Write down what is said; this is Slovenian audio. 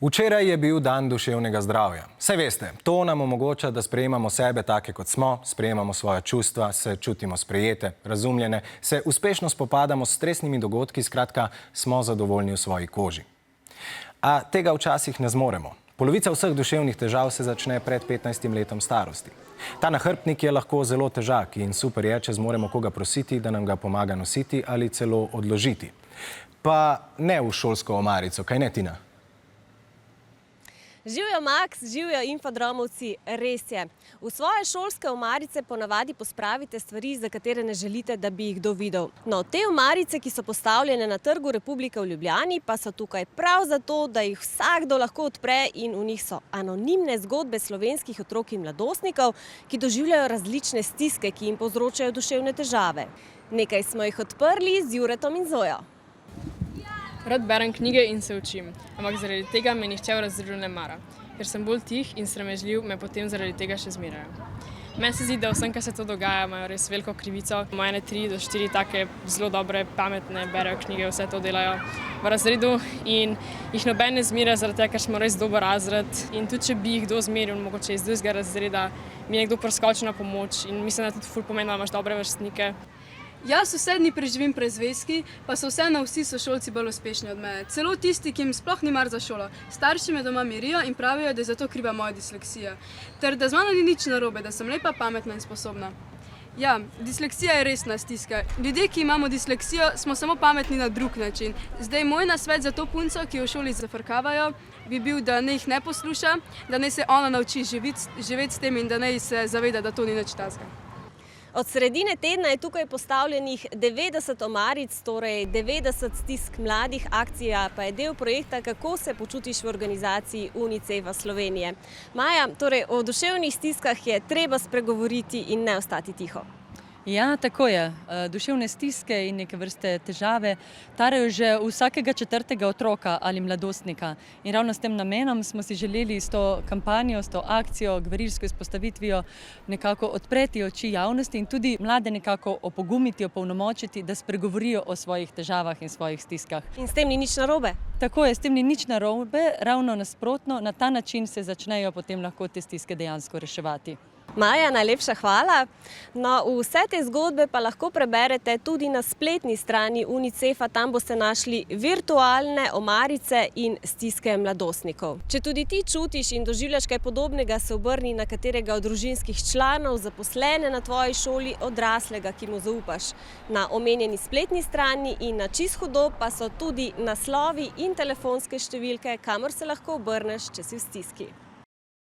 Včeraj je bil dan duševnega zdravja. Saj veste, to nam omogoča, da sprejemamo sebe take, kot smo, sprejemamo svoja čustva, se čutimo sprejete, razumljene, se uspešno spopadamo s stresnimi dogodki, skratka, smo zadovoljni v svoji koži. A tega včasih ne zmoremo. Polovica vseh duševnih težav se začne pred 15 letom starosti. Ta nahrbtnik je lahko zelo težak in super je, če zmoremo koga prositi, da nam ga pomaga nositi ali celo odložiti. Pa ne v šolsko omarico, kaj ne, Tina? Živjo Max, živjo infodromovci, res je. V svoje šolske omarice ponavadi pospravite stvari, za katere ne želite, da bi jih kdo videl. No, te omarice, ki so postavljene na Trgu Republike v Ljubljani, pa so tukaj prav zato, da jih vsakdo lahko odpre in v njih so anonimne zgodbe slovenskih otrok in mladostnikov, ki doživljajo različne stiske, ki jim povzročajo duševne težave. Nekaj smo jih odprli z Juretom in Zojo. Rad berem knjige in se učim, ampak zaradi tega me nihče v razredu ne mara. Ker sem bolj tih in sramežljiv, me potem zaradi tega še zmerjajo. Meni se zdi, da vsem, kar se to dogaja, imajo res veliko krivico. Moje 3 do 4 take zelo dobre, pametne, berejo knjige, vse to delajo v razredu in jih noben ne zmerja zaradi tega, ker smo res dober razred. In tudi, če bi jih kdo zmeril, mogoče iz 2. razreda, mi je nekdo priskočil na pomoč in mislim, da tudi ful pomeni, da imaš dobre vrstnike. Jaz vse dni preživim pred zvezki, pa so vseeno vsi sošolci bolj uspešni od mene. Celo tisti, ki jim sploh ni mar za šolo. Starši me doma mirijo in pravijo, da je zato kriva moja disleksija. Ter da z mano ni nič narobe, da sem lepa, pametna in sposobna. Ja, disleksija je resna stiska. Ljudje, ki imamo disleksijo, smo samo pametni na drug način. Zdaj, moj nasvet za to punco, ki jo v šoli zafrkavajo, bi bil, da ne jih ne posluša, da naj se ona nauči živeti s tem in da naj se zaveda, da to ni nič takega. Od sredine tedna je tukaj postavljenih 90 omaric, torej 90 stisk mladih. Akcija pa je del projekta Kako se počutiš v organizaciji UNICEF-a Slovenije. Maja, torej o duševnih stiskah je treba spregovoriti in ne ostati tiho. Ja, tako je. Duševne stiske in neke vrste težave tarejo že vsakega 4. otroka ali mladostnika. In ravno s tem namenom smo si želeli s to kampanjo, s to akcijo, gverilsko izpostavitvijo nekako odpreti oči javnosti in tudi mlade nekako opogumiti, opolnomočiti, da spregovorijo o svojih težavah in svojih stiskah. In s tem ni nič narobe? Tako je, s tem ni nič narobe, ravno nasprotno, na ta način se začnejo potem lahko te stiske dejansko reševati. Maja, najlepša hvala. No, vse te zgodbe pa lahko preberete tudi na spletni strani UNICEF-a. Tam boste našli virtualne omarice in stiske mladostnikov. Če tudi ti čutiš in doživljaš kaj podobnega, se obrni na katerega od družinskih članov, zaposlene na tvoji šoli, odraslega, ki mu zaupaš. Na omenjeni spletni strani in na Čisto hudo pa so tudi naslovi in telefonske številke, kamor se lahko obrneš, če si v stiski.